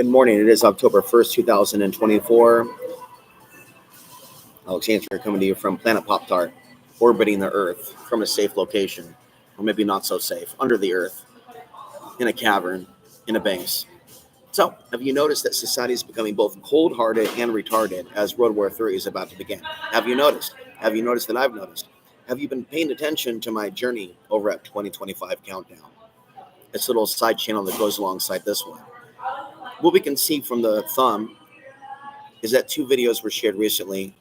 Good morning. It is October 1st, 2024. Alexander coming to you from Planet Pop-Tart, orbiting the Earth from a safe location, or maybe not so safe, under the Earth, in a cavern, in a base. So, have you noticed that society is becoming both cold-hearted and retarded as World War III is about to begin? Have you noticed? Have you noticed that I've noticed? Have you been paying attention to my journey over at 2025 Countdown? It's a little side channel that goes alongside this one. What we can see from the thumb is that two videos were shared recently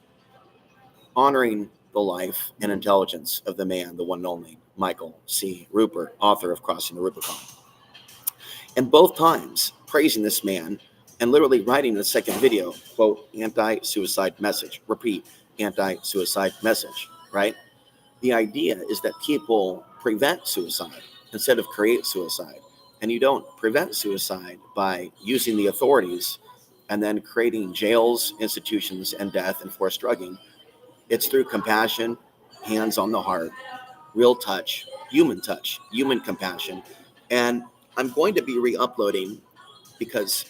honoring the life and intelligence of the man, the one and only Michael C. Rupert, author of Crossing the Rubicon. And both times praising this man and literally writing in the second video, quote, anti-suicide message. Repeat, anti-suicide message, right? The idea is that people prevent suicide instead of create suicide. And you don't prevent suicide by using the authorities and then creating jails, institutions, and death and forced drugging. It's through compassion, hands on the heart, real touch, human compassion. And I'm going to be re-uploading because,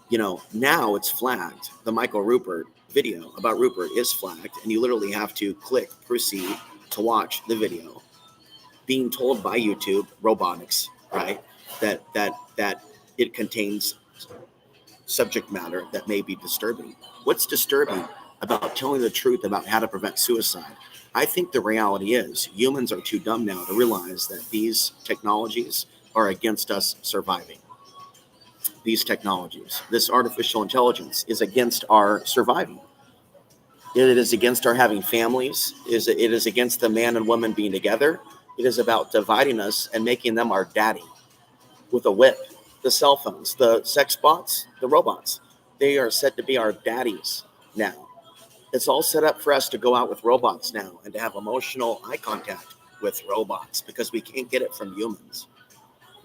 now it's flagged. The Michael Rupert video about Rupert is flagged, and you literally have to click proceed to watch the video. Being told by YouTube, robotics, right, that it contains subject matter that may be disturbing. What's disturbing about telling the truth about how to prevent suicide? I think the reality is humans are too dumb now to realize that these technologies are against us surviving. These technologies, this artificial intelligence is against our surviving. It is against our having families. It is against the man and woman being together. It is about dividing us and making them our daddy with a whip. The cell phones, the sex bots, the robots, they are said to be our daddies now. It's all set up for us to go out with robots now and to have emotional eye contact with robots because we can't get it from humans,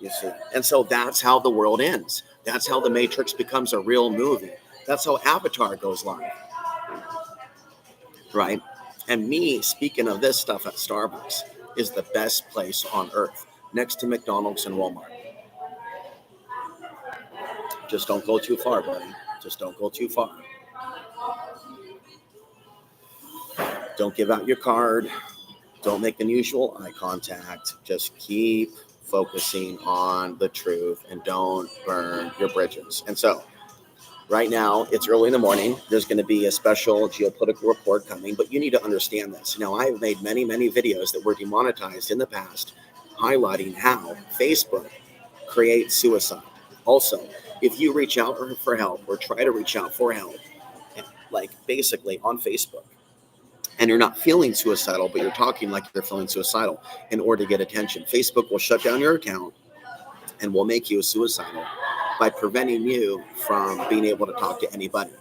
you see. And so that's how the world ends. That's how the Matrix becomes a real movie. That's how Avatar goes live, right? And me speaking of this stuff at Starbucks is the best place on earth, next to McDonald's and Walmart. Just don't go too far, buddy. Just don't go too far. Don't give out your card. Don't make unusual eye contact. Just keep focusing on the truth and don't burn your bridges. And so, right now, it's early in the morning. There's going to be a special geopolitical report coming, but you need to understand this. Now, I have made many, many videos that were demonetized in the past, highlighting how Facebook creates suicide. Also, if you reach out for help or try to reach out for help, like basically on Facebook, and you're not feeling suicidal, but you're talking like you're feeling suicidal in order to get attention, Facebook will shut down your account and will make you suicidal by preventing you from being able to talk to anybody.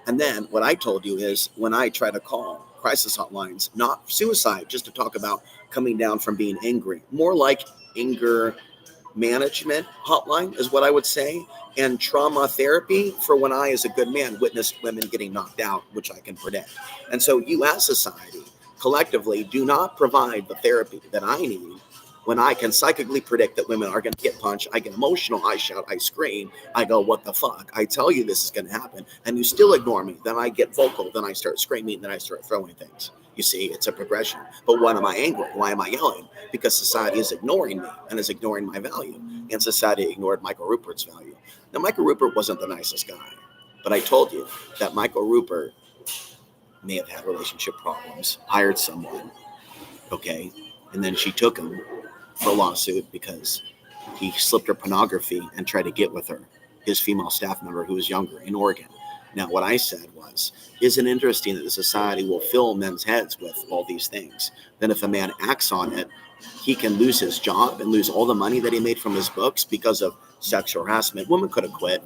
And then what I told you is when I try to call crisis hotlines, not suicide, just to talk about coming down from being angry, more like anger management hotline is what I would say, and trauma therapy for when I, as a good man, witnessed women getting knocked out, which I can predict. And so you as society collectively do not provide the therapy that I need when I can psychically predict that women are going to get punched. I get emotional, I shout, I scream, I go, what the fuck? I tell you this is going to happen, and you still ignore me. Then I get vocal, then I start screaming, then I start throwing things. You see, it's a progression. But why am I angry? Why am I yelling? Because society is ignoring me and is ignoring my value. And society ignored Michael Rupert's value. Now, Michael Rupert wasn't the nicest guy, but I told you that Michael Rupert may have had relationship problems, hired someone, okay, and then she took him for a lawsuit because he slipped her pornography and tried to get with her, his female staff member who was younger in Oregon. Now, what I said was, isn't it interesting that the society will fill men's heads with all these things? Then if a man acts on it, he can lose his job and lose all the money that he made from his books because of sexual harassment. Woman could have quit.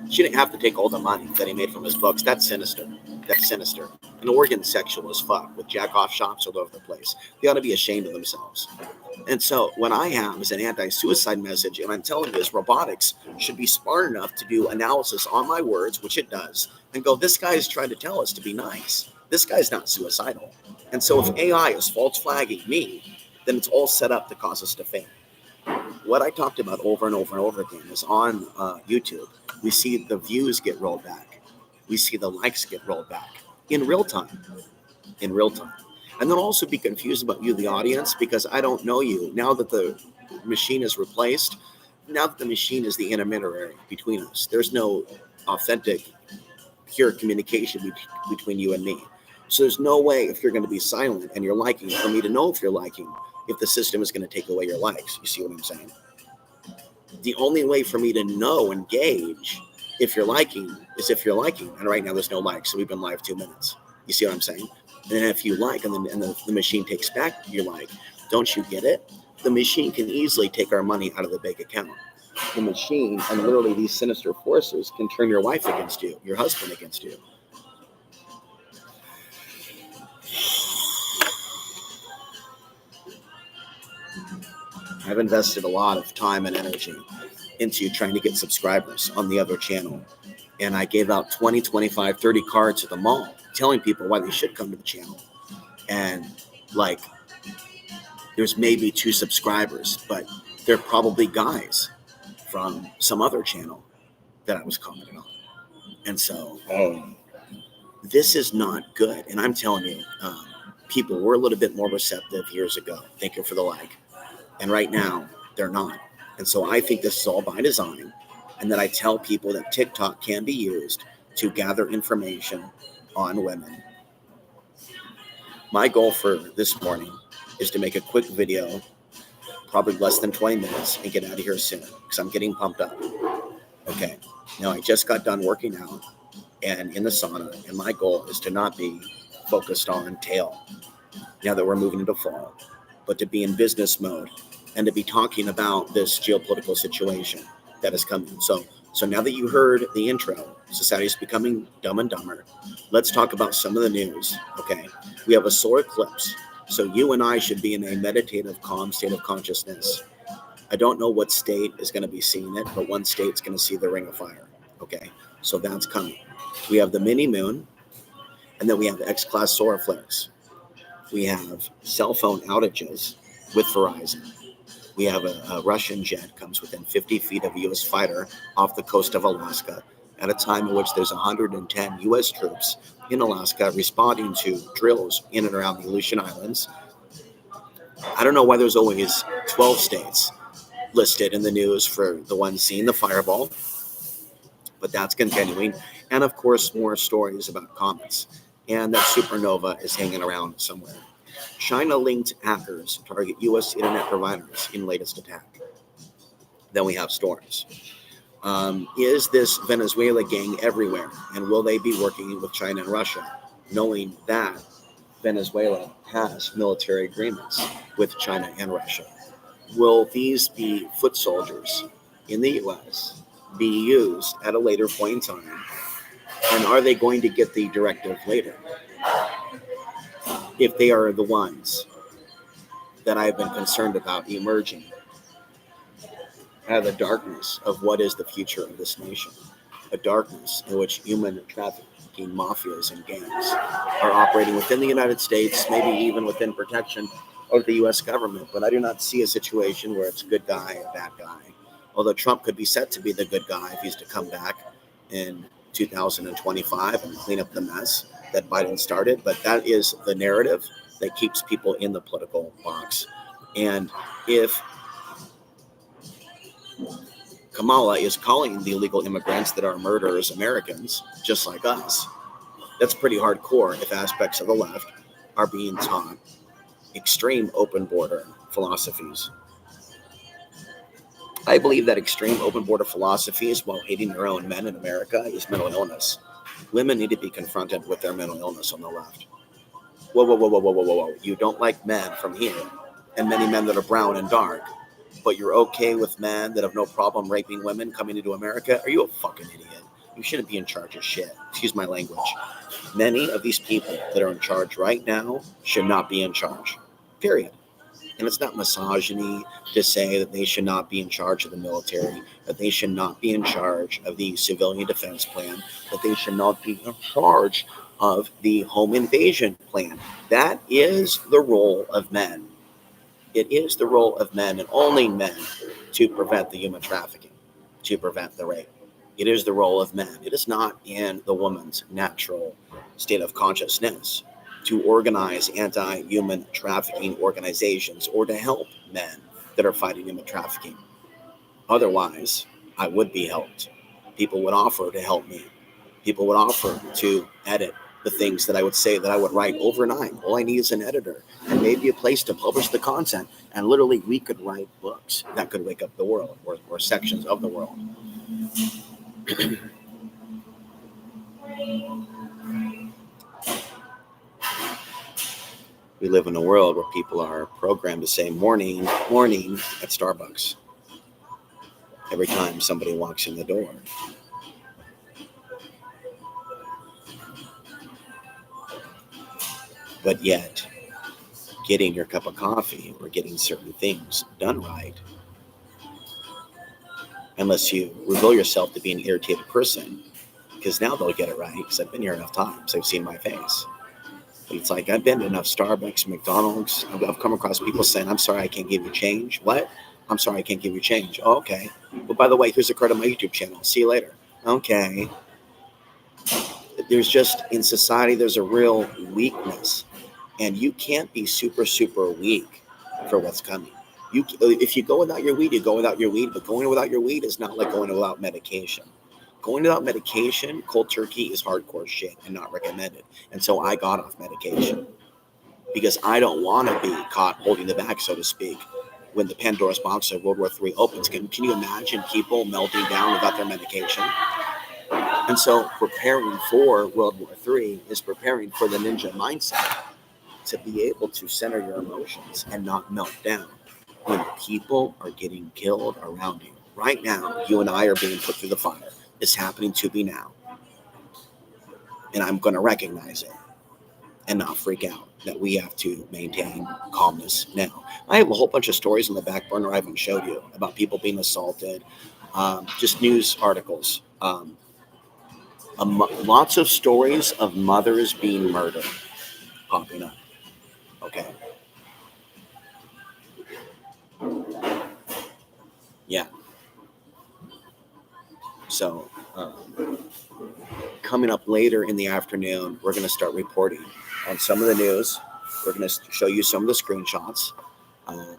She didn't have to take all the money that he made from his books. That's sinister. That's sinister. And Oregon's sexual as fuck with jack-off shops all over the place. They ought to be ashamed of themselves. And so what I have is an anti-suicide message, and I'm telling you this, robotics should be smart enough to do analysis on my words, which it does, and go, this guy is trying to tell us to be nice. This guy's not suicidal. And so if AI is false flagging me, then it's all set up to cause us to fail. what I talked about over and over and over again is on YouTube, we see the views get rolled back. We see the likes get rolled back in real time. In real time. And then also be confused about you, the audience, because I don't know you. Now that the machine is replaced, now that the machine is the intermediary between us, there's no authentic, pure communication between you and me. So there's no way, if you're going to be silent and you're liking, for me to know if you're liking, if the system is going to take away your likes. You see what I'm saying? The only way for me to know and gauge if you're liking is if you're liking. And right now there's no likes, so we've been live 2 minutes. You see what I'm saying? And then if you like, and then the machine takes back your like, don't you get it? The machine can easily take our money out of the bank account. The machine and literally these sinister forces can turn your wife against you, your husband against you. I've invested a lot of time and energy into trying to get subscribers on the other channel. And I gave out 20, 25, 30 cards at the mall telling people why they should come to the channel. And like, there's maybe 2 subscribers, but they're probably guys from some other channel that I was commenting on. And so this is not good. And I'm telling you, people were a little bit more receptive years ago. Thank you for the like. And right now, they're not. And so I think this is all by design. And that I tell people that TikTok can be used to gather information on women. My goal for this morning is to make a quick video, probably less than 20 minutes, and get out of here soon because I'm getting pumped up. Okay. Now, I just got done working out and in the sauna, and my goal is to not be focused on tail now that we're moving into fall, but to be in business mode and to be talking about this geopolitical situation that is coming. So now that you heard the intro, society is becoming dumb and dumber. Let's talk about some of the news, okay? We have a solar eclipse, so you and I should be in a meditative, calm state of consciousness. I don't know what state is going to be seeing it, but one state's going to see the ring of fire, okay? So that's coming. We have the mini moon, and then we have X-class solar flares. We have cell phone outages with Verizon. We have a Russian jet comes within 50 feet of a U.S. fighter off the coast of Alaska at a time in which there's 110 U.S. troops in Alaska responding to drills in and around the Aleutian Islands. I don't know why there's always 12 states listed in the news for the ones seeing the fireball, but that's continuing. And of course, more stories about comets. And that supernova is hanging around somewhere. China-linked hackers target U.S. internet providers in latest attack. Then we have storms. Is this Venezuela gang everywhere? And will they be working with China and Russia, knowing that Venezuela has military agreements with China and Russia? Will these be foot soldiers in the U.S. be used at a later point in time? And are they going to get the directive later? If they are the ones that I've been concerned about emerging out of the darkness of what is the future of this nation, a darkness in which human trafficking mafias and gangs are operating within the United States, maybe even within protection of the U.S. government. But I do not see a situation where it's good guy or bad guy, although Trump could be set to be the good guy if he's to come back in 2025 and clean up the mess that Biden started. But that is the narrative that keeps people in the political box. And if Kamala is calling the illegal immigrants that are murderers Americans, just like us, that's pretty hardcore if aspects of the left are being taught extreme open border philosophies. I believe that extreme open border philosophies while hating their own men in America is mental illness. Women need to be confronted with their mental illness on the left. Whoa. You don't like men from here and many men that are brown and dark, but you're okay with men that have no problem raping women coming into America? Are you a fucking idiot? You shouldn't be in charge of shit. Excuse my language. Many of these people that are in charge right now should not be in charge. Period. And it's not misogyny to say that they should not be in charge of the military, that they should not be in charge of the civilian defense plan, that they should not be in charge of the home invasion plan. That is the role of men. It is the role of men and only men to prevent the human trafficking, to prevent the rape. It is the role of men. It is not in the woman's natural state of consciousness to organize anti-human trafficking organizations or to help men that are fighting human trafficking. Otherwise, I would be helped. People would offer to help me. People would offer to edit the things that I would say that I would write overnight. All I need is an editor and maybe a place to publish the content. And literally, we could write books that could wake up the world or sections of the world. We live in a world where people are programmed to say morning, morning at Starbucks every time somebody walks in the door. But yet, getting your cup of coffee or getting certain things done right, unless you reveal yourself to be an irritated person, because now they'll get it right, because I've been here enough times, I've seen my face. But it's like, I've been to enough Starbucks, McDonald's, I've come across people saying, I'm sorry, I can't give you change. What? I'm sorry, I can't give you change. Oh, okay. Well, by the way, here's a card on my YouTube channel. See you later. Okay. There's just, in society, there's a real weakness. And you can't be super, super weak for what's coming. If you go without your weed, you go without your weed. But going without your weed is not like going without medication. Going without medication, cold turkey, is hardcore shit and not recommended. And so I got off medication because I don't want to be caught holding the bag, so to speak, when the Pandora's box of World War III opens. Can you imagine people melting down without their medication? And so preparing for World War III is preparing for the ninja mindset, to be able to center your emotions and not melt down when people are getting killed around you. Right now, you and I are being put through the fire. It's happening to me now. And I'm going to recognize it and not freak out, that we have to maintain calmness now. I have a whole bunch of stories in the back burner I haven't showed you about people being assaulted, just news articles. Lots of stories of mothers being murdered popping up. Okay. Yeah. So coming up later in the afternoon, we're going to start reporting on some of the news. We're going to show you some of the screenshots.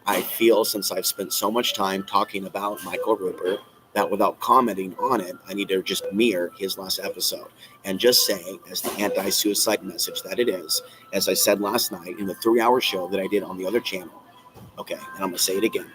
I feel, since I've spent so much time talking about Michael Rupert, that without commenting on it, I need to just mirror his last episode and just say, as the anti-suicide message that it is, as I said last night in the 3-hour show that I did on the other channel. Okay, and I'm going to say it again.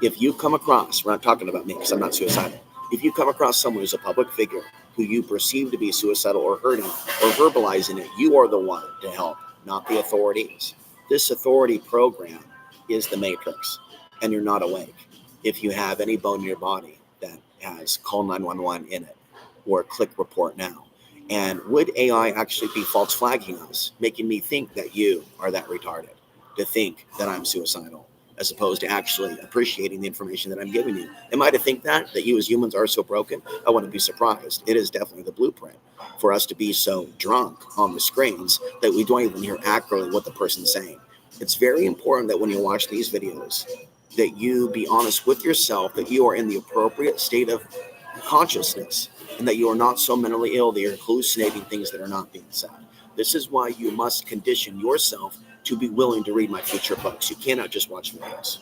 If you come across, we're not talking about me because I'm not suicidal. If you come across someone who's a public figure who you perceive to be suicidal or hurting or verbalizing it, you are the one to help, not the authorities. This authority program is the matrix, and you're not awake. If you have any bone in your body that has call 911 in it or click report now, and would AI actually be false flagging us, making me think that you are that retarded, to think that I'm suicidal, as opposed to actually appreciating the information that I'm giving you? Am I to think that you as humans are so broken? I wouldn't be surprised. It is definitely the blueprint for us to be so drunk on the screens that we don't even hear accurately what the person's saying. It's very important that when you watch these videos, that you be honest with yourself, that you are in the appropriate state of consciousness, and that you are not so mentally ill that you're hallucinating things that are not being said. This is why you must condition yourself to be willing to read my future books. You cannot just watch videos.